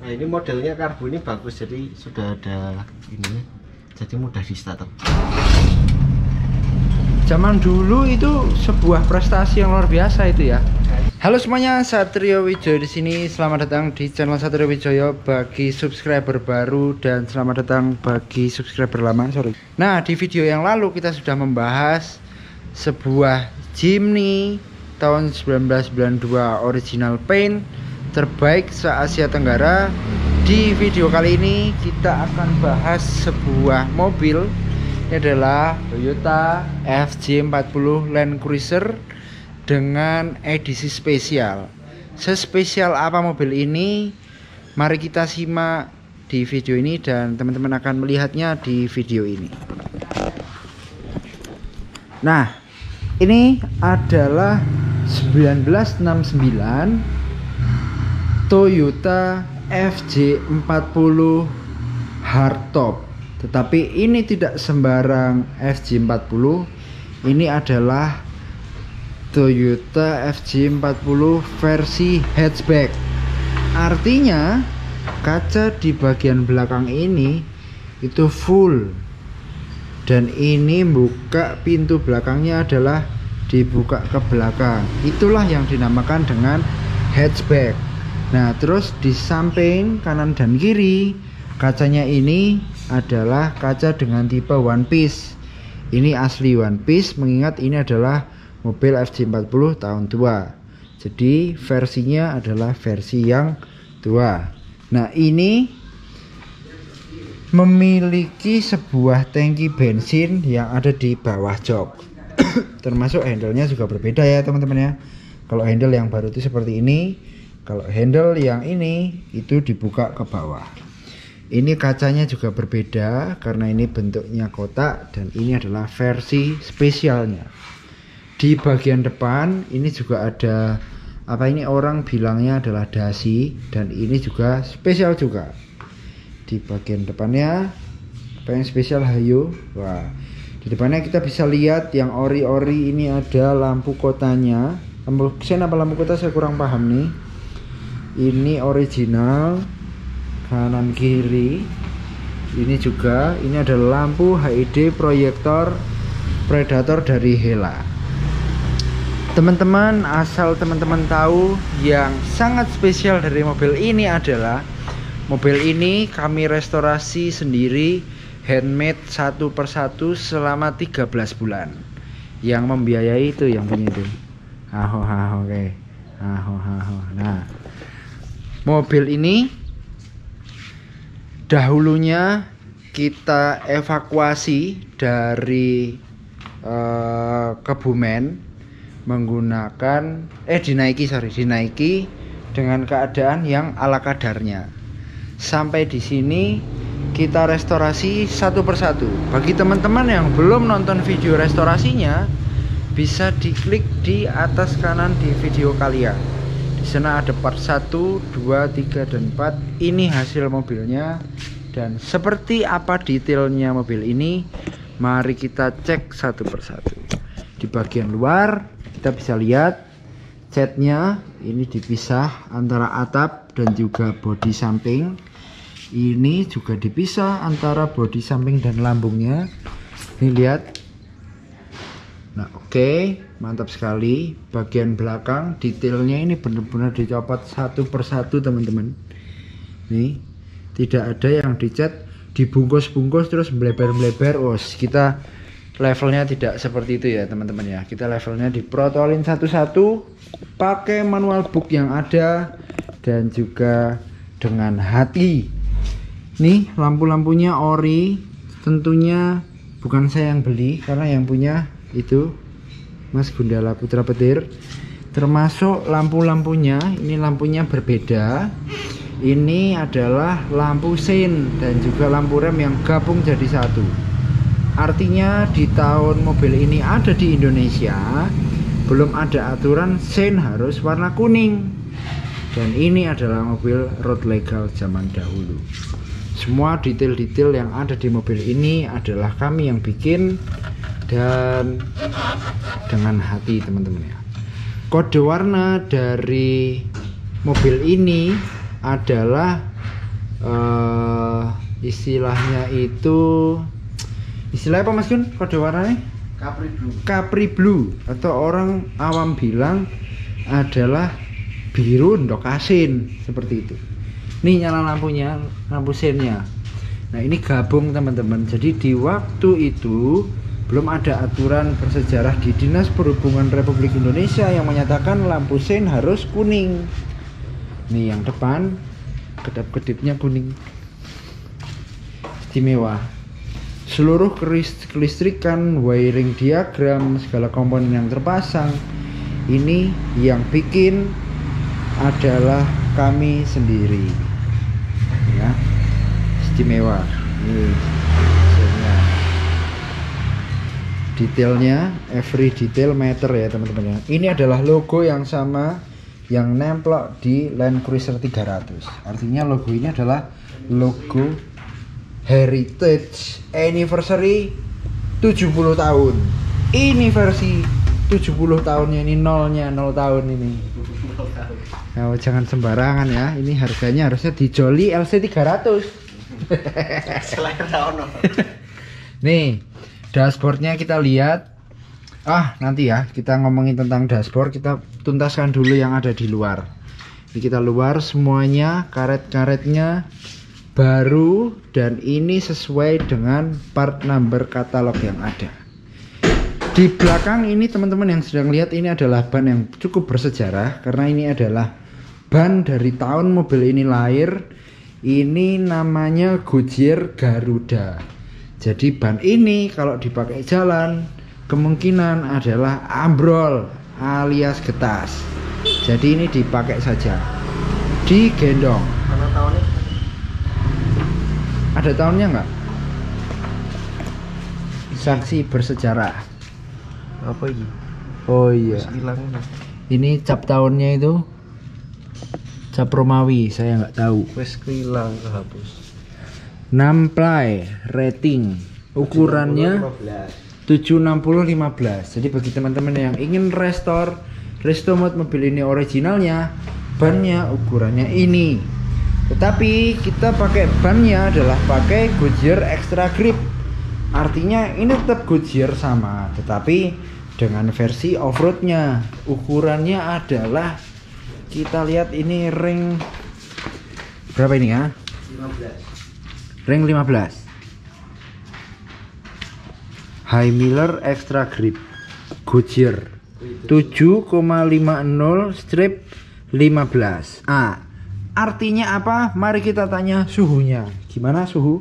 Nah, ini modelnya karbu ini bagus, jadi sudah ada ini, jadi mudah di startup. Zaman dulu itu sebuah prestasi yang luar biasa itu ya. Halo semuanya, Satrio Wijoyo di sini. Selamat datang di channel Satrio Wijoyo bagi subscriber baru dan selamat datang bagi subscriber lama. Nah, di video yang lalu kita sudah membahas sebuah Jimny tahun 1992 original paint terbaik se-Asia Tenggara. Di video kali ini kita akan bahas sebuah mobil. Ini adalah Toyota FJ40 Land Cruiser dengan edisi spesial. Sespesial apa mobil ini? Mari kita simak di video ini dan teman-teman akan melihatnya di video ini. Nah, ini adalah 1969 Toyota FJ40 hardtop. Tetapi ini tidak sembarang FJ40. Ini adalah Toyota FJ40 versi hatchback. Artinya kaca di bagian belakang ini itu full. Dan ini buka pintu belakangnya adalah dibuka ke belakang. Itulah yang dinamakan dengan hatchback. Nah, terus di samping kanan dan kiri kacanya ini adalah kaca dengan tipe one piece. Ini asli one piece mengingat ini adalah mobil FJ40 tahun tua. Jadi versinya adalah versi yang tua. Nah, ini memiliki sebuah tangki bensin yang ada di bawah jok. Termasuk handle-nya juga berbeda ya teman-teman ya. Kalau handle yang baru itu seperti ini. Kalau handle yang ini itu dibuka ke bawah. Ini kacanya juga berbeda karena ini bentuknya kotak dan ini adalah versi spesialnya. Di bagian depan ini juga ada apa ini orang bilangnya adalah dasi dan ini juga spesial juga. Di bagian depannya apa yang spesial hayo. Wah, di depannya kita bisa lihat yang ori-ori ini ada lampu kotanya. Lampu sen apa lampu kota saya kurang paham nih. Ini original kanan kiri. Ini juga ini ada lampu HID proyektor Predator dari Hella. Teman-teman, asal teman-teman tahu yang sangat spesial dari mobil ini adalah mobil ini kami restorasi sendiri, handmade satu persatu selama 13 bulan. Yang membiayai itu yang punya itu. Oke. Nah, mobil ini dahulunya kita evakuasi dari Kebumen menggunakan dinaiki dengan keadaan yang ala kadarnya. Sampai di sini kita restorasi satu persatu. Bagi teman-teman yang belum nonton video restorasinya, bisa diklik di atas kanan di video kalian. Di sana ada part 1, 2, 3 dan 4. Ini hasil mobilnya dan seperti apa detailnya mobil ini, mari kita cek satu persatu. Di bagian luar kita bisa lihat catnya ini dipisah antara atap dan juga bodi samping. Ini juga dipisah antara bodi samping dan lambungnya. Ini lihat. Nah, oke, mantap sekali. Bagian belakang detailnya ini benar-benar dicopot satu persatu teman-teman. Nih, tidak ada yang dicat dibungkus-bungkus terus melebar-melebar. Kita levelnya tidak seperti itu ya teman-teman ya. Kita levelnya diprotolin satu-satu pakai manual book yang ada dan juga dengan hati. Nih, lampu-lampunya ori. Tentunya bukan saya yang beli karena yang punya itu Mas Gundala Putra Petir. Termasuk lampu-lampunya, ini lampunya berbeda. Ini adalah lampu sein dan juga lampu rem yang gabung jadi satu. Artinya di tahun mobil ini ada di Indonesia belum ada aturan sein harus warna kuning. Dan ini adalah mobil road legal zaman dahulu. Semua detail-detail yang ada di mobil ini adalah kami yang bikin dan dengan hati teman-teman ya. Kode warna dari mobil ini adalah istilahnya itu, istilahnya apa Mas Gun? Kode warnanya? Capri Blue. Capri Blue, atau orang awam bilang adalah biru ndok asin, seperti itu. Nih nyala lampunya, lampu sennya. Nah ini gabung teman-teman. Jadi di waktu itu belum ada aturan bersejarah di Dinas Perhubungan Republik Indonesia yang menyatakan lampu sen harus kuning. Nih yang depan kedap-kedipnya kuning. Istimewa. Seluruh kelistrikan, wiring diagram, segala komponen yang terpasang ini yang bikin adalah kami sendiri. Ya. Istimewa. Ini detailnya, every detail matter ya teman-teman ya. Ini adalah logo yang sama yang nemplok di Land Cruiser 300. Artinya logo ini adalah logo Heritage Anniversary 70 tahun. Ini versi 70 tahunnya, ini nolnya 0 tahun ini. Nah, jangan sembarangan ya. Ini harganya harusnya dijoli LC 300. Nih, dashboardnya kita lihat. Nanti ya kita ngomongin tentang dashboard, kita tuntaskan dulu yang ada di luar. Ini kita luar semuanya, karet-karetnya baru dan ini sesuai dengan part number katalog yang ada. Di belakang ini teman-teman yang sedang lihat, ini adalah ban yang cukup bersejarah karena ini adalah ban dari tahun mobil ini lahir. Ini namanya Goodyear Garuda. Jadi ban ini kalau dipakai jalan kemungkinan adalah ambrol alias getas. Jadi ini dipakai saja, digendong. Karena tahunnya ada tahunnya nggak? Saksi bersejarah. apa ini? Oh iya. Hilang. Ini cap tahunnya itu cap Romawi, saya nggak tahu. Wes hilang, kehapus. 6 ply rating, ukurannya 760/15. Jadi bagi teman-teman yang ingin resto mode mobil ini originalnya, bannya ukurannya ini. Tetapi kita pakai bannya adalah pakai Goodyear Extra Grip. Artinya ini tetap Goodyear sama, tetapi dengan versi off-roadnya. Ukurannya adalah, kita lihat ini ring berapa ini ya? 15. Ring 15. High Miller Extra Grip Goodyear 7,50/15. Artinya apa? Mari kita tanya suhunya. Gimana suhu?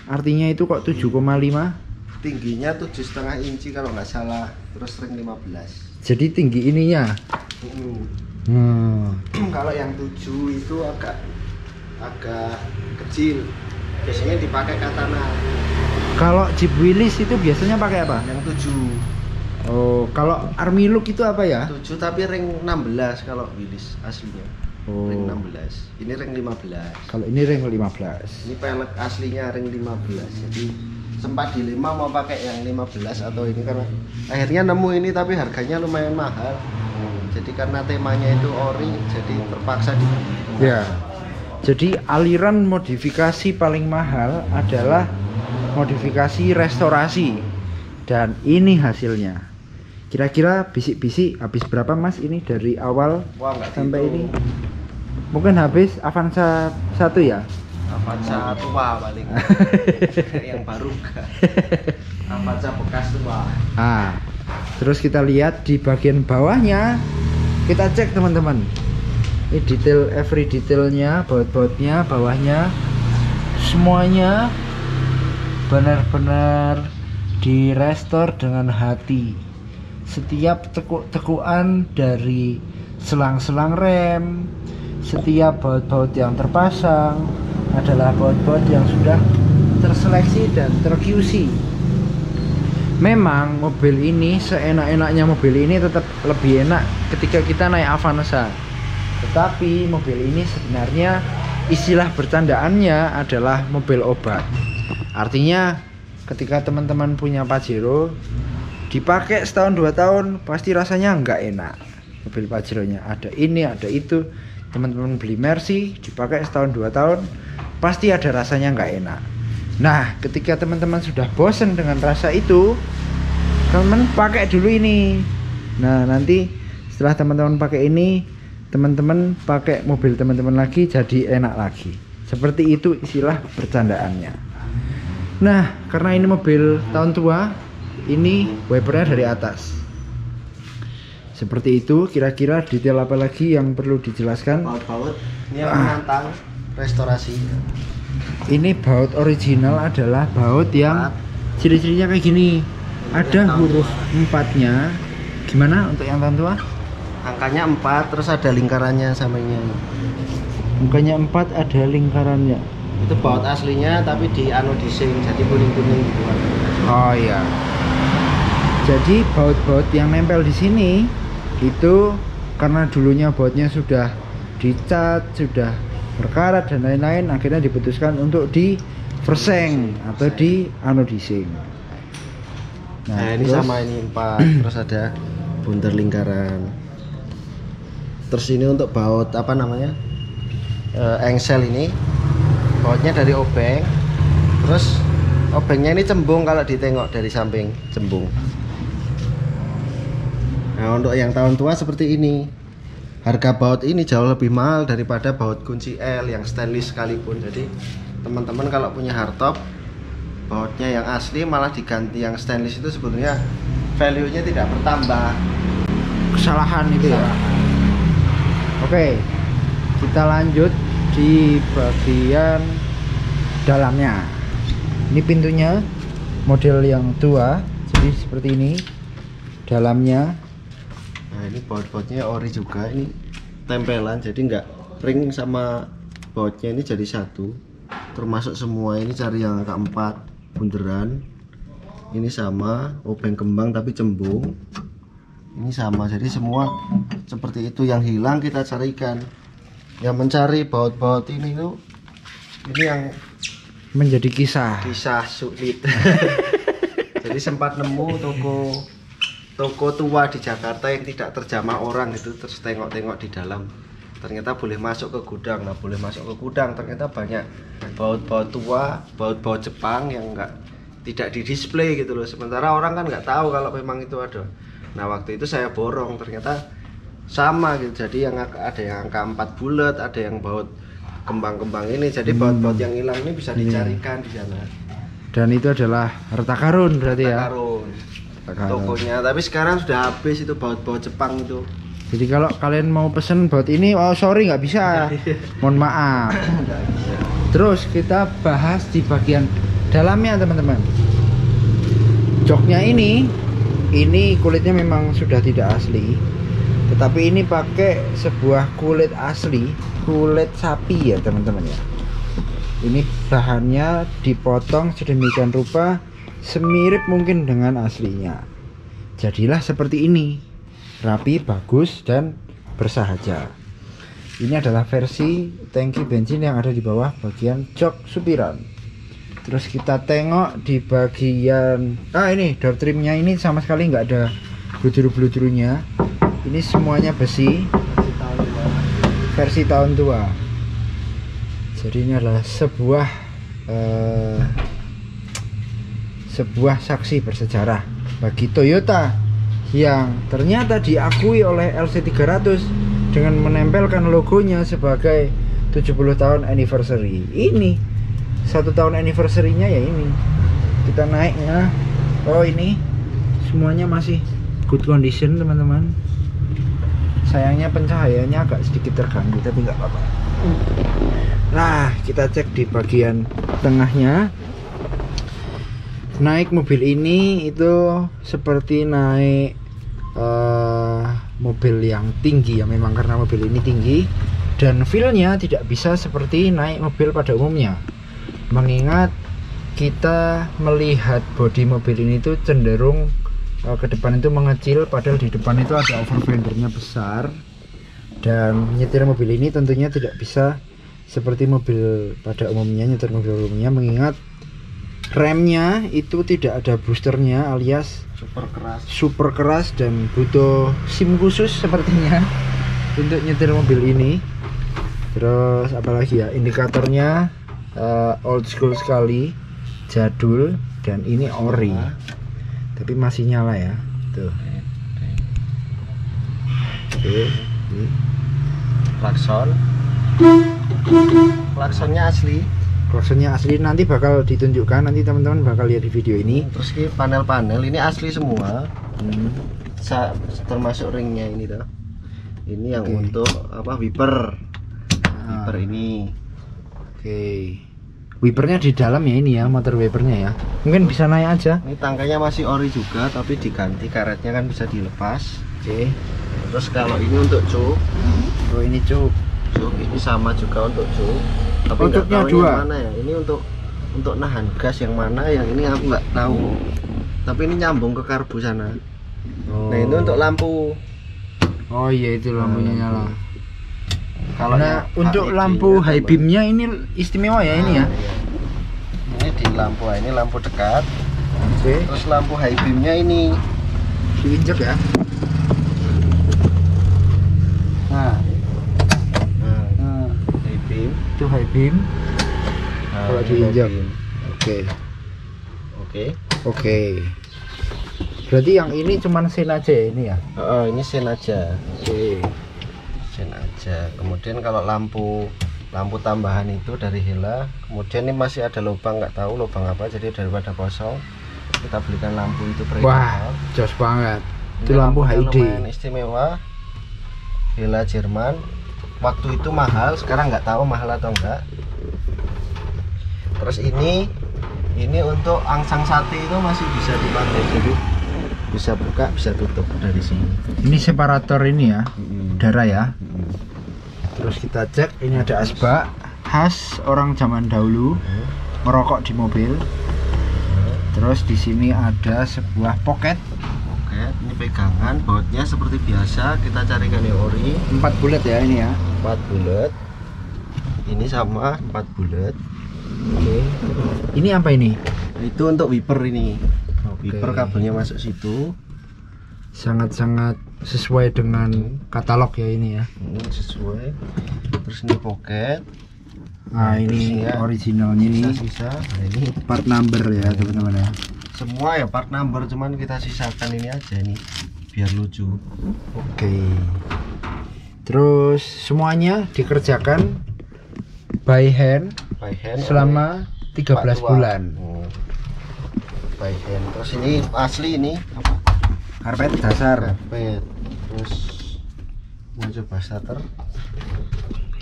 Artinya itu kok 7,5? Tingginya 7,5 inci kalau nggak salah, terus ring 15. Jadi tinggi ininya. Kalau yang 7 itu agak kecil. Biasanya dipakai katana. Kalau Jeep Willys itu biasanya pakai apa? Yang 7. Oh, kalau Army Look itu apa ya? 7 tapi ring 16 kalau Willys aslinya. Oh. Ring 16. Ini ring 15. Kalau ini ring 15. Ini pelek aslinya ring 15. Jadi sempat dilema mau pakai yang 15 atau ini, karena akhirnya nemu ini tapi harganya lumayan mahal. Jadi karena temanya itu ori, jadi terpaksa di. Ya. Jadi aliran modifikasi paling mahal adalah modifikasi restorasi. Dan ini hasilnya. Kira-kira bisik-bisik habis berapa Mas ini dari awal sampai ini? Mungkin habis Avanza 1 ya? Avanza tua paling. Yang baru enggak. Avanza bekas tua. Terus kita lihat di bagian bawahnya, kita cek teman-teman. Ini detail, every detailnya, baut-bautnya, bawahnya, semuanya benar-benar direstore dengan hati. Setiap tekuk-tekukan dari selang-selang rem, setiap baut-baut yang terpasang adalah baut-baut yang sudah terseleksi dan ter-QC. Memang mobil ini seenak-enaknya mobil ini tetap lebih enak ketika kita naik Avanza. Tetapi mobil ini sebenarnya istilah bercandaannya adalah mobil obat. Artinya ketika teman-teman punya Pajero dipakai setahun 2 tahun pasti rasanya nggak enak. Mobil Pajeronya ada ini ada itu. Teman-teman beli Mercy dipakai setahun 2 tahun pasti ada rasanya nggak enak. Nah, ketika teman-teman sudah bosen dengan rasa itu, teman-teman pakai dulu ini. Nah, nanti setelah teman-teman pakai ini, teman-teman pakai mobil teman-teman lagi, jadi enak lagi. Seperti itu istilah bercandaannya. Nah, karena ini mobil tahun tua, ini wipernya dari atas. Seperti itu. Kira-kira detail apa lagi yang perlu dijelaskan? Baut-baut ini yang menantang restorasi. Ini baut original adalah baut yang ciri-cirinya kayak gini. Ada huruf 4-nya. Gimana untuk yang tahun tua? Angkanya 4, terus ada lingkarannya sampingnya. Angkanya 4, ada lingkarannya. Itu baut aslinya tapi di anodising, jadi kuning-kuning gitu. Oh iya. Jadi baut-baut yang nempel di sini itu karena dulunya bautnya sudah dicat, sudah berkarat dan lain-lain, akhirnya diputuskan untuk di verseng atau di anodising. Nah, ini terus, sama ini 4, terus ada bundar lingkaran. Terus ini untuk baut apa namanya? Engsel ini bautnya dari obeng. Terus obengnya ini cembung, kalau ditengok dari samping cembung. Nah, untuk yang tahun tua seperti ini, harga baut ini jauh lebih mahal daripada baut kunci L yang stainless sekalipun. Jadi teman-teman kalau punya hardtop, bautnya yang asli malah diganti yang stainless, itu sebetulnya value-nya tidak bertambah. kesalahan itu ya. Oke, kita lanjut di bagian dalamnya. Ini pintunya model yang tua, jadi seperti ini dalamnya. Nah, ini baut-bautnya ori juga, ini tempelan, jadi nggak ring sama bautnya ini jadi satu, termasuk semua. Ini cari yang angka 4 bunderan, ini sama obeng kembang tapi cembung, ini sama, jadi semua seperti itu. Yang hilang kita carikan. Yang mencari baut-baut ini tuh, ini yang menjadi kisah sulit. Jadi sempat nemu toko tua di Jakarta yang tidak terjamah orang gitu, terus tengok-tengok di dalam, ternyata boleh masuk ke gudang. Nah, boleh masuk ke gudang, ternyata banyak baut-baut tua, baut-baut Jepang yang tidak di display gitu loh. Sementara orang kan nggak tahu kalau memang itu ada. Nah, waktu itu saya borong, ternyata sama gitu. Jadi yang ada yang angka 4 bulat, ada yang baut kembang-kembang ini. Jadi baut-baut yang hilang ini bisa dicarikan di sana. Dan itu adalah harta karun berarti ya. Karun tokonya, tapi sekarang sudah habis itu baut-baut Jepang itu. Jadi kalau kalian mau pesen baut ini, oh sorry nggak bisa, mohon maaf. Terus kita bahas di bagian dalamnya teman-teman. Joknya ini kulitnya memang sudah tidak asli, tetapi ini pakai sebuah kulit asli, kulit sapi ya teman-teman ya. Ini bahannya dipotong sedemikian rupa semirip mungkin dengan aslinya. Jadilah seperti ini, rapi, bagus, dan bersahaja. Ini adalah versi tangki bensin yang ada di bawah bagian jok supiran. Terus kita tengok di bagian ini door trimnya, ini sama sekali nggak ada bludru-bludrunya. Ini semuanya besi, versi tahun tua. Jadi ini adalah sebuah saksi bersejarah bagi Toyota yang ternyata diakui oleh LC300 dengan menempelkan logonya sebagai 70 tahun anniversary. Ini 1 tahun anniversary-nya ya ini. Kita naiknya. Oh, ini semuanya masih good condition teman-teman. Sayangnya pencahayaannya agak sedikit terganggu, tapi nggak apa-apa. Nah, kita cek di bagian tengahnya. Naik mobil ini itu seperti naik mobil yang tinggi ya, memang karena mobil ini tinggi dan feel-nya tidak bisa seperti naik mobil pada umumnya. Mengingat kita melihat bodi mobil ini tuh cenderung ke depan itu mengecil, padahal di depan itu ada overfendernya besar. Dan nyetir mobil ini tentunya tidak bisa seperti mobil pada umumnya, nyetir mobil umumnya, mengingat remnya itu tidak ada boosternya alias super keras dan butuh SIM khusus sepertinya untuk nyetir mobil ini. Terus apalagi ya, indikatornya old school sekali, jadul, dan ini ori. Tapi masih nyala ya. Tuh. Oke. Klaksonnya asli. Klaksonnya asli, nanti bakal ditunjukkan, nanti teman-teman bakal lihat di video ini. Terus ini panel-panel ini asli semua. Termasuk ringnya ini tuh. Ini yang untuk apa, wiper. Wiper ini. Oke. Wipernya di dalam ya ini ya, motor wipernya ya. Mungkin bisa naik aja. Ini tangkanya masih ori juga, tapi diganti karetnya kan bisa dilepas. Oke. Terus kalau ini untuk cuk. Oh ini cuk. Cuk ini sama juga untuk cuk. Tapi nggak cuknya tahu dua. yang mana ya. Ini untuk nahan gas yang mana, yang ini aku nggak tahu. Tapi ini nyambung ke karbu sana. Oh. Nah ini untuk lampu. Oh iya itu lampunya nyala. Kalau Nah untuk lampu high beamnya ini istimewa ya ini ya. Iya. Ini di lampu, ini lampu dekat. Oke. Terus lampu high beamnya ini Diinjek ya. Nah, high beam. itu high beam. Nah, Kalau ini diinjak. high beam. Oke. Oke. Berarti yang ini cuman sen aja ya ini ya. Oh, ini sen aja. Oke. Sen aja. Kemudian kalau lampu tambahan itu dari Hella. Kemudian ini masih ada lubang, nggak tahu lubang apa. Jadi daripada kosong, kita belikan lampu itu Wah, jos banget. Itu lampu lampunya HD. lumayan istimewa. Hella Jerman. Waktu itu mahal, sekarang nggak tahu mahal atau enggak. Terus ini untuk angsang sate itu masih bisa dipakai, jadi bisa buka, bisa tutup dari sini. Ini separator ini ya, udara ya. Terus kita cek, ini ada asbak khas orang zaman dahulu merokok di mobil. Terus di sini ada sebuah pocket. Oke, ini pegangan, bautnya seperti biasa, kita carikan yang ori. 4 bulat ya ini ya. 4 bulat. Ini sama 4 bulat. Oke. Ini apa ini? Itu untuk wiper ini. Oke. Wiper kabelnya masuk situ. Sangat-sangat sesuai dengan katalog ya ini ya. Ini sesuai. Terus ini pocket. Nah ini terus ya, originalnya ini sisa. Nah, ini part number ya teman-teman ya. semua ya part number, cuman kita sisakan ini aja nih biar lucu. Oke. Terus semuanya dikerjakan by hand By hand selama 13 Pak Tua. bulan. By hand. Terus ini asli ini apa? Karpet dasar. Karpet. Terus mau coba starter.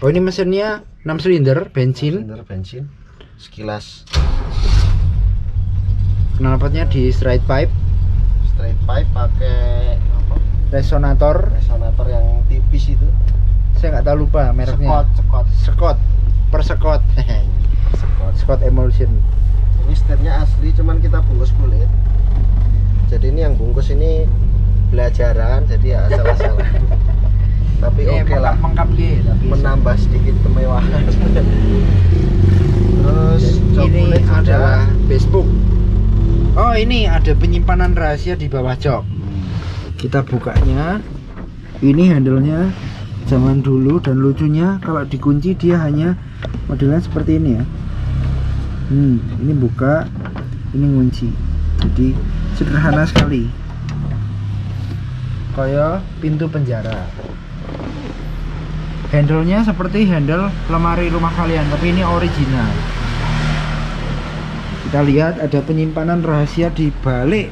Oh ini mesinnya 6 silinder bensin. Silinder bensin. Sekilas Knalpotnya di straight pipe. straight pipe pakai apa? Resonator. Resonator yang tipis itu. Saya nggak tahu lupa mereknya. Sekot. Persekot. Scott Emulsion. Ini setirnya asli, cuman kita bungkus kulit. Jadi ini yang bungkus ini belajaran, jadi ya asal-asalan. Tapi oke lah, Mengkap menambah sedikit kemewahan. Terus jok ini kulit adalah bespoke. Oh ini ada penyimpanan rahasia di bawah jok. Kita bukanya. Ini handle-nya zaman dulu, dan lucunya kalau dikunci dia hanya modelnya seperti ini ya. Ini buka, ini ngunci. Jadi sederhana sekali, kayak pintu penjara. Handle-nya seperti handle lemari rumah kalian, tapi ini original. Kita lihat ada penyimpanan rahasia di balik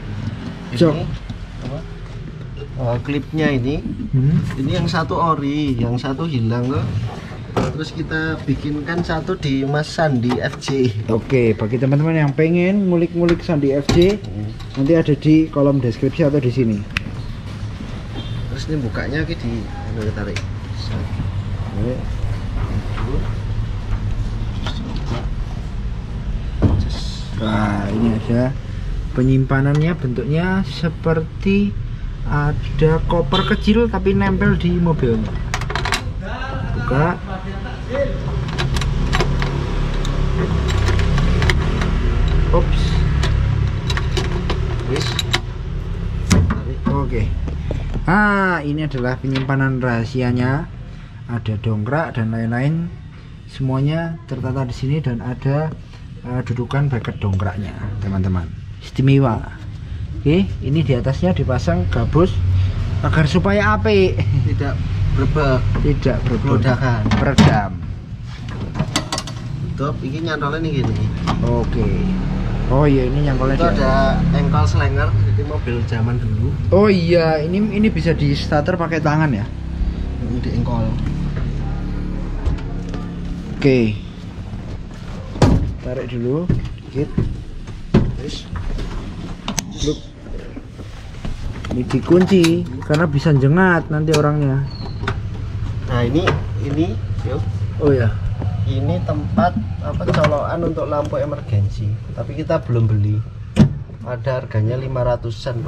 jok. Klipnya ini yang satu ori, yang satu hilang kok. Terus kita bikinkan satu di Mas Sandi FC. Oke, bagi teman-teman yang pengen ngulik-ngulik Sandi FC, nanti ada di kolom deskripsi atau di sini. Terus ini bukanya di tarik. Nah, ini ada penyimpanannya, bentuknya seperti ada koper kecil tapi nempel di mobilnya. Buka. Ops. Oke. Ini adalah penyimpanan rahasianya. Ada dongkrak dan lain-lain. semuanya tertata di sini dan ada dudukan bracket dongkraknya, teman-teman. Istimewa. Oke, ini di atasnya dipasang gabus agar supaya apik, Tidak berbek, tidak Ledakan. beredam. Tutup, ini nyantolnya nih gini. Oke. Oh iya, ini yang Itu ada ankle slinger, jadi mobil zaman dulu. Oh iya, ini bisa di starter pakai tangan ya. Ini di ankle. Oke. Tarik dulu dikit. Terus Look. Ini dikunci karena bisa jengat nanti orangnya. nah ini yuk. Oh ya. Ini tempat colokan untuk lampu emergensi, tapi kita belum beli. Ada harganya 500-an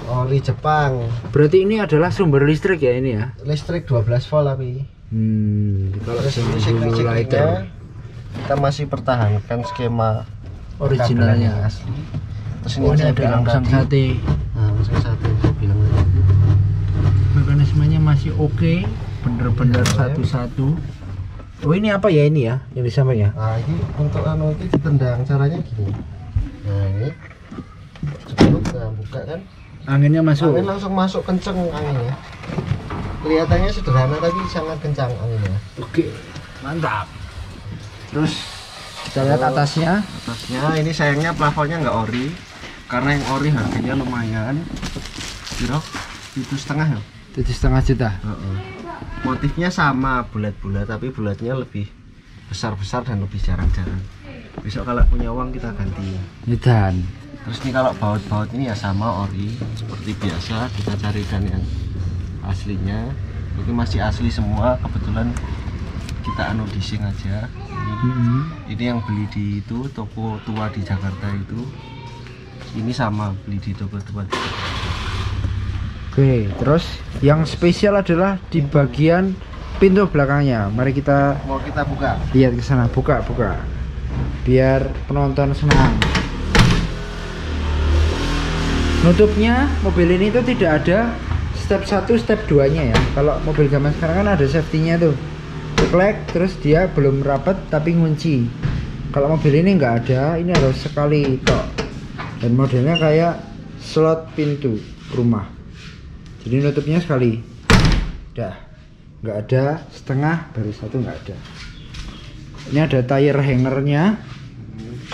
ori Jepang. Berarti ini adalah sumber listrik ya ini ya? Listrik 12 volt tapi. Kalau Terus ini sekling-seklingnya kita masih pertahankan skema originalnya. yang asli. Terus ini Oh, ini saya ada bilang angsang tadi. sate. Nah, angsang sate yang saya bilang tadi. Mekanismenya masih oke, bener-bener Ya. satu-satu. Oh ini apa ya ini ya? Yang di samping ya? Nah, ini untuk ini ditendang caranya gini. Nah, ini cepet buka kan. Anginnya masuk. Angin langsung masuk kenceng anginnya. Kelihatannya sederhana tapi sangat kencang anginnya. Oke, mantap. Terus kita lihat atasnya. Atasnya ini sayangnya plafonnya nggak ori, karena yang ori harganya lumayan. Kira 7,5 ya. 7,5 juta. Motifnya sama bulat-bulat tapi bulatnya lebih besar-besar dan lebih jarang-jarang. Besok kalau punya uang kita ganti. Dan Terus ini kalau baut-baut ini ya sama ori seperti biasa, kita carikan yang aslinya. Ini masih asli semua, kebetulan kita anodising aja. Ini yang beli di itu toko tua di Jakarta itu. Ini sama beli di toko tua di Jakarta. Oke, terus yang spesial adalah di bagian pintu belakangnya. Mari kita Mau kita buka. lihat ke sana, buka. Biar penonton senang. Nutupnya mobil ini tuh tidak ada step 1, step 2-nya ya. Kalau mobil zaman sekarang kan ada safety-nya tuh. Ceklek, terus dia belum rapat tapi ngunci. Kalau mobil ini nggak ada, ini harus sekali tok. Dan modelnya kayak slot pintu rumah. Jadi nutupnya sekali. Dah. Nggak ada setengah, baru satu nggak ada. Ini ada tire hangernya.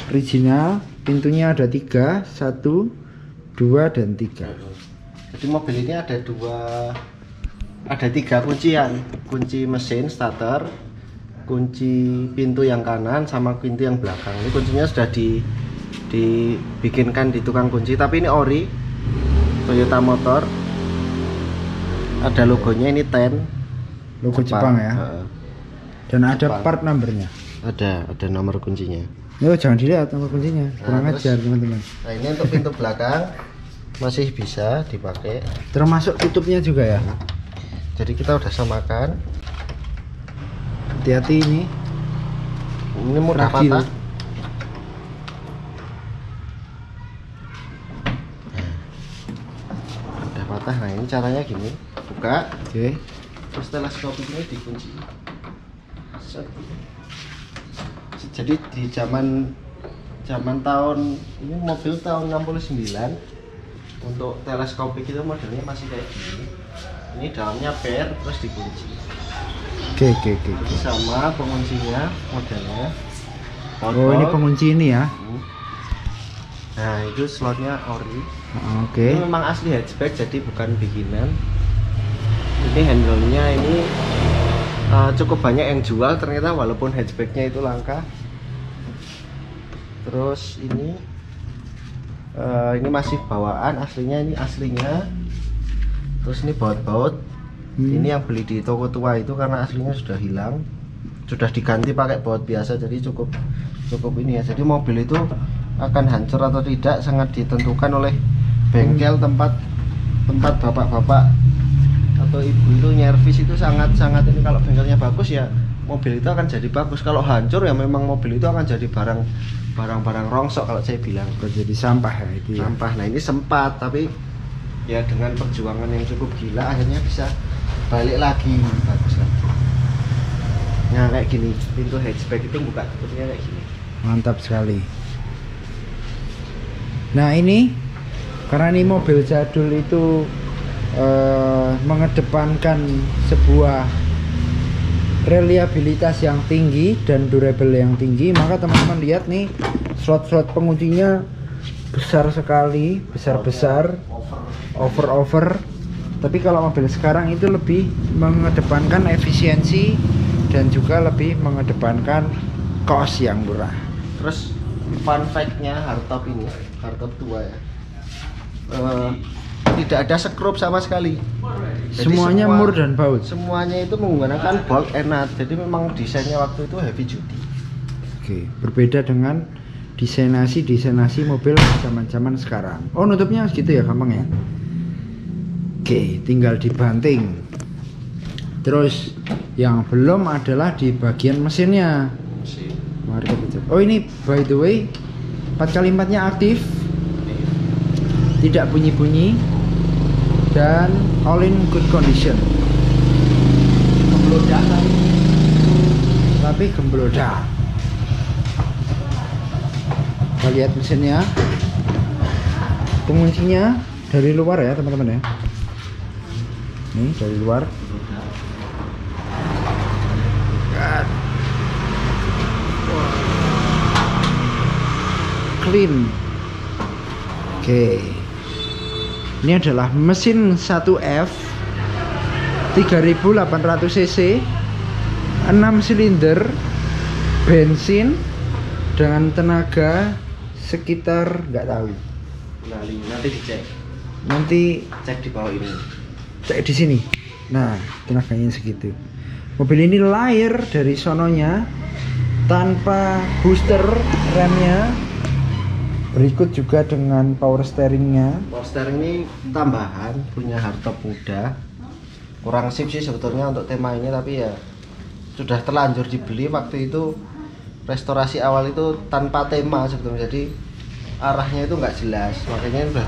Original. Pintunya ada 3, 1, 2, dan 3. Jadi mobil ini ada 3 kuncian. Kunci mesin starter, kunci pintu yang kanan sama pintu yang belakang. Ini kuncinya sudah dibikinkan di tukang kunci, tapi ini ori Toyota Motor. Ada logonya, ini TEN Logo Jepang ya. Dan ada Jepang. part numbernya. Ada nomor kuncinya. Yo, jangan dilihat nomor kuncinya. Kurang terus- ajar teman-teman. Nah, ini untuk pintu belakang masih bisa dipakai. Termasuk tutupnya juga ya. Jadi kita udah samakan. Hati-hati ini. Ini mudah Fragil. patah. Udah patah. Nah, ini caranya gini. Buka. Oke. Terus teleskopik ini dikunci. Set. Jadi di zaman tahun ini mobil tahun 69 untuk teleskopik itu modelnya masih kayak gini. Ini dalamnya per terus dikunci. Oke. Ini sama penguncinya modelnya. Oh, ini pengunci ini ya. Nah, itu slotnya ori. Oke. Ini memang asli hatchback jadi bukan bikinan. Ini handle-nya ini cukup banyak yang jual ternyata walaupun hatchbacknya itu langka. Terus ini masih bawaan aslinya, ini aslinya. Terus ini baut-baut. Ini yang beli di toko tua itu karena aslinya sudah hilang, sudah diganti pakai baut biasa, jadi cukup ini ya. Jadi mobil itu akan hancur atau tidak sangat ditentukan oleh bengkel, tempat bapak-bapak atau ibu itu nyervis itu sangat ini. Kalau bengkelnya bagus ya mobil itu akan jadi bagus, kalau hancur ya memang mobil itu akan jadi barang rongsok kalau saya bilang. Jadi sampah ya itu ya. Sampah. Nah, ini sempat tapi ya dengan perjuangan yang cukup gila akhirnya bisa balik lagi bagus lagi. Nah kayak gini, pintu hatchback itu buka tutupnya kayak gini. Mantap sekali. Nah ini karena ini mobil jadul itu mengedepankan sebuah reliabilitas yang tinggi dan durable yang tinggi, maka teman-teman lihat nih slot-slot penguncinya besar sekali, besar-besar, over. Tapi kalau mobil sekarang itu lebih mengedepankan efisiensi dan juga lebih mengedepankan cost yang murah. Terus fun fact-nya hardtop ini, hardtop tua ya, tidak ada skrup sama sekali. Jadi Semuanya mur dan baut. Semuanya itu menggunakan bolt and nut. Jadi memang desainnya waktu itu heavy duty. Oke, berbeda dengan desainasi mobil zaman-zaman sekarang. Oh, nutupnya segitu ya, gampang ya. Oke, tinggal dibanting. Terus yang belum adalah di bagian mesinnya. Mari kita cek. Oh ini by the way 4x4 nya aktif, tidak bunyi-bunyi, dan all in good condition. Gemblodak Tapi gemblodak. Kita lihat mesinnya, penguncinya dari luar ya teman-teman ya. Nih dari luar. Clean. Oke. Ini adalah mesin 1F 3800 cc 6 silinder bensin dengan tenaga sekitar nggak tahu. Nanti dicek. Nanti Cek di bawah ini. cek di sini. Nah, tenaganya segitu. Mobil ini lahir dari sononya tanpa booster remnya. Berikut juga dengan power steeringnya. Power steering ini tambahan, punya hardtop muda. Kurang sip sih sebetulnya untuk tema ini, tapi ya sudah terlanjur dibeli waktu itu. Restorasi awal itu tanpa tema sebetulnya, jadi arahnya itu nggak jelas, makanya udah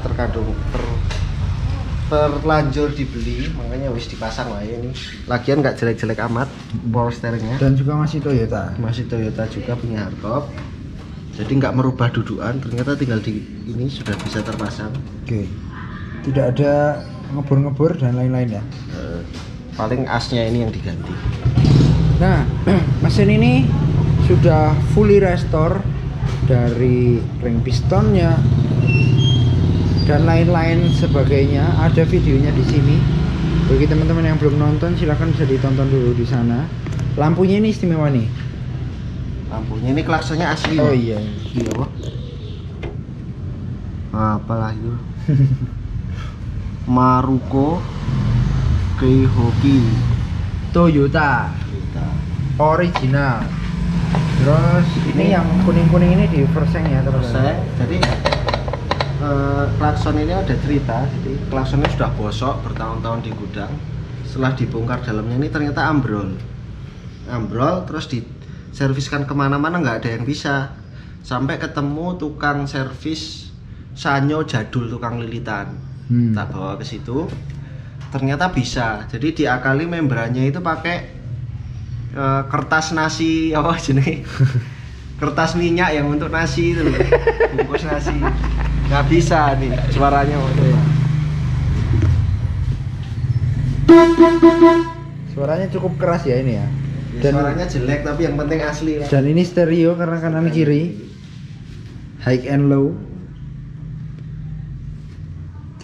terlanjur dibeli, makanya wis dipasang lah ya ini. Lagian nggak jelek-jelek amat power steeringnya. Dan juga masih Toyota. Masih Toyota juga, punya hardtop. Jadi nggak merubah dudukan, ternyata tinggal di ini sudah bisa terpasang. Oke. Tidak ada ngebor-ngebor dan lain-lain ya. Paling asnya ini yang diganti. Nah, mesin ini sudah fully restore dari ring pistonnya dan lain-lain sebagainya. Ada videonya di sini. Bagi teman-teman yang belum nonton, silahkan bisa ditonton dulu di sana. Lampunya ini istimewa nih. Lampunya ini klaksonnya asli. Oh iya. Iya, Wak. Apalah itu. Maruko Keihoki Toyota original. Terus ini yang kuning-kuning ini di Verseng ya teman-teman. Jadi klakson ini ada cerita. Jadi klaksonnya sudah bosok bertahun-tahun di gudang. Setelah dibongkar dalamnya ini ternyata ambrol, terus diserviskan kemana-mana nggak ada yang bisa. Sampai ketemu tukang servis Sanyo jadul, tukang lilitan. Tak bawa ke situ, ternyata bisa. Jadi diakali membrannya itu pakai kertas nasi apa jenis kertas minyak yang untuk nasi itu loh, bungkus nasi. Nggak bisa nih suaranya. Suaranya cukup keras ya ini ya. Dan suaranya jelek tapi yang penting asli lah. Dan ini stereo karena kanan kiri, high and low.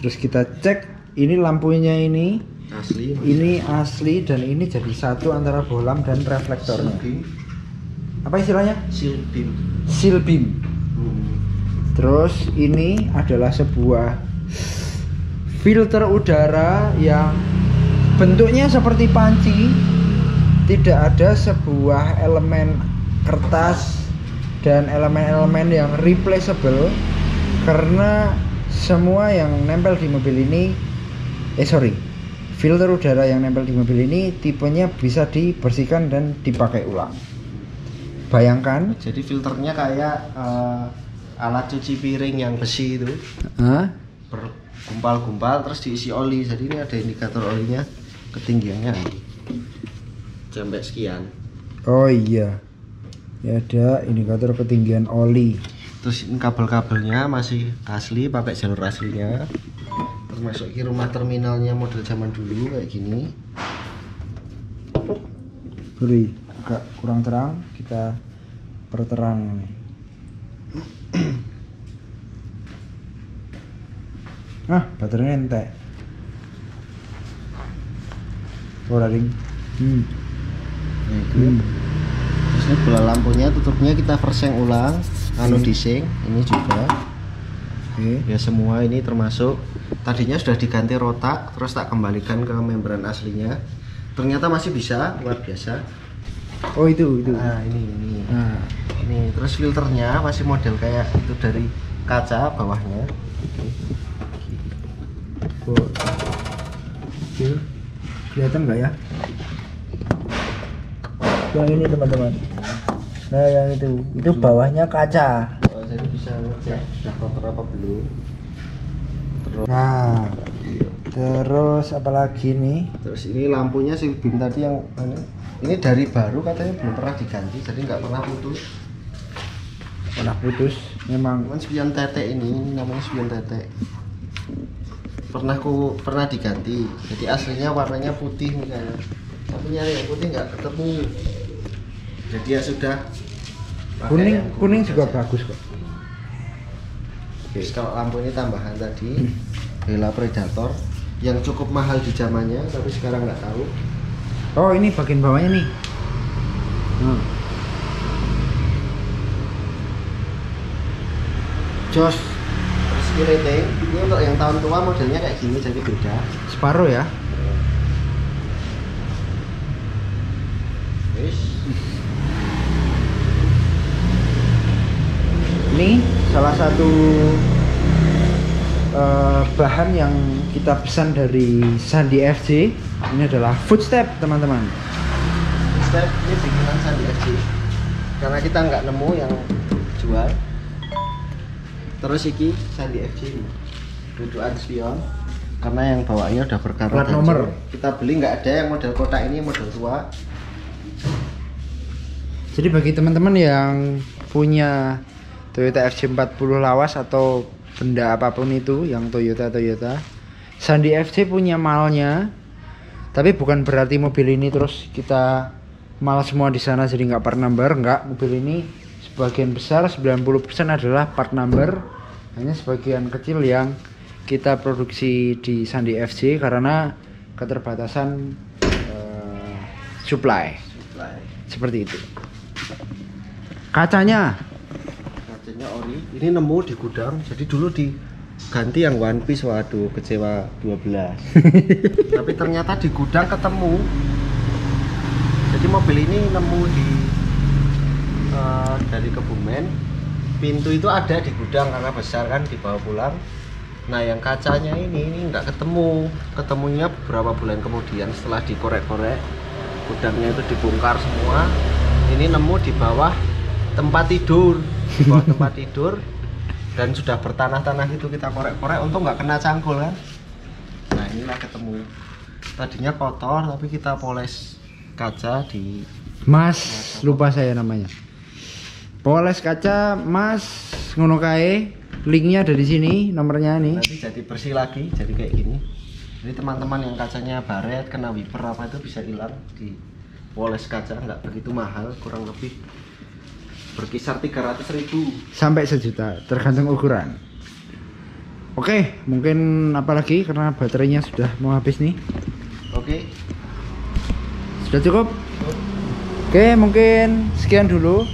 Terus kita cek ini lampunya ini Asli. ini asli dan ini jadi satu antara bohlam dan reflektornya. Apa istilahnya? Seal beam. Seal beam. Terus ini adalah sebuah filter udara yang bentuknya seperti panci. Tidak ada sebuah elemen kertas dan elemen-elemen yang replaceable, karena semua yang nempel di mobil ini filter udara yang nempel di mobil ini tipenya bisa dibersihkan dan dipakai ulang. Bayangkan. Jadi filternya kayak alat cuci piring yang besi itu. Bergumpal-gumpal terus diisi oli. Jadi ini ada indikator olinya, ketinggiannya sampai sekian. Oh iya. Ya ada indikator ketinggian oli. Terus ini kabel-kabelnya masih asli, pakai jalur aslinya. Termasuk ini rumah terminalnya model zaman dulu kayak gini. Beri agak kurang terang, kita perterang. Baterainya entek. Oh, ring. Nah, itu. Terus ini bola lampunya, tutupnya kita perseng ulang, dising, ini juga. Oke. Ya semua ini termasuk tadinya sudah diganti rotak, terus tak kembalikan ke membran aslinya. Ternyata masih bisa, luar biasa. Oh itu. Nah ini. Nah, Ini terus filternya masih model kayak itu dari kaca bawahnya. kelihatan nggak ya? Yang ini teman-teman. Nah yang itu bawahnya kaca. Oh, jadi bisa ngecek sudah kotor apa belum. Terus apalagi nih? Terus ini lampunya si BIM tadi yang ini dari baru katanya belum pernah diganti, jadi nggak pernah putus. Memang spion tetek ini namanya spion tetek. Pernah diganti, jadi aslinya warnanya putih misalnya, tapi nyari yang putih nggak ketemu, jadi ya sudah kuning juga bagus kok. Terus kalau lampu ini tambahan tadi Bella Predator yang cukup mahal di zamannya, tapi sekarang nggak tahu. Oh ini bagian bawahnya nih. Jos. Terus rating ini untuk yang tahun tua modelnya kayak gini, jadi beda. Separuh ya. Ini salah satu bahan yang kita pesan dari Sandi FC. Ini adalah footstep teman-teman. Footstep ini bikinan Sandi FC, karena kita nggak nemu yang jual. Terus iki Sandi FC dudukan spion, karena yang bawaannya udah berkarat plat nomor. Kita beli nggak ada yang model kotak, ini model tua. Jadi bagi teman-teman yang punya Toyota FC40 lawas atau benda apapun itu yang Toyota, Sandi FC punya malnya. Tapi bukan berarti mobil ini terus kita mal semua di sana jadi nggak part number, nggak. Mobil ini sebagian besar 90% adalah part number, hanya sebagian kecil yang kita produksi di Sandi FC karena keterbatasan supply. Seperti itu. Kacanya ori, ini nemu di gudang, jadi dulu diganti yang one piece, waduh kecewa 12. Tapi ternyata di gudang ketemu, jadi mobil ini nemu dari Kebumen, pintu itu ada di gudang karena besar kan, dibawa pulang. Nah yang kacanya ini nggak ketemunya beberapa bulan kemudian setelah dikorek-korek, gudangnya itu dibongkar semua. Ini nemu di bawah tempat tidur, dan sudah bertanah-tanah itu, kita korek-korek, untung nggak kena cangkul kan. Nah inilah ketemu, tadinya kotor tapi kita poles kaca di Mas, lupa saya namanya. Poles kaca Mas ngono kae, linknya ada di sini, nomornya nih. Nanti jadi bersih lagi, jadi kayak gini. Jadi teman-teman yang kacanya baret, kena wiper apa itu bisa hilang di poles kaca, nggak begitu mahal, kurang lebih berkisar 300.000 sampai 1 juta tergantung ukuran. Oke, mungkin apalagi karena baterainya sudah mau habis nih. Oke. Sudah cukup? Oke, mungkin sekian dulu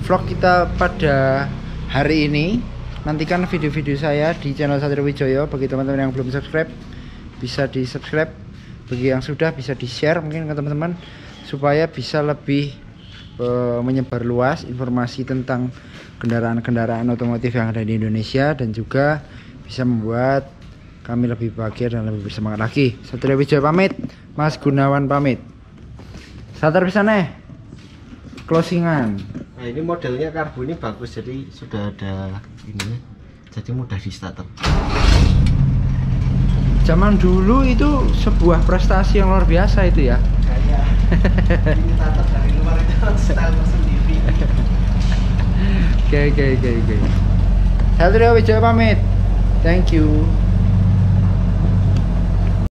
vlog kita pada hari ini. Nantikan video-video saya di channel Satrio Wijoyo. Bagi teman-teman yang belum subscribe, bisa di subscribe. Bagi yang sudah, bisa di share mungkin ke teman-teman supaya bisa lebih menyebar luas informasi tentang kendaraan-kendaraan otomotif yang ada di Indonesia, dan juga bisa membuat kami lebih bahagia dan lebih bersemangat lagi. Satrio Wijoyo pamit, Mas Gunawan pamit. Satar bisa nih closingan. Nah ini modelnya karbu ini bagus, jadi sudah ada ini, jadi mudah di starter. Zaman dulu itu sebuah prestasi yang luar biasa itu ya. Kayak ini starter dari luar itu. style tersendiri. Oke. Satrio Wijaya pamit. Thank you.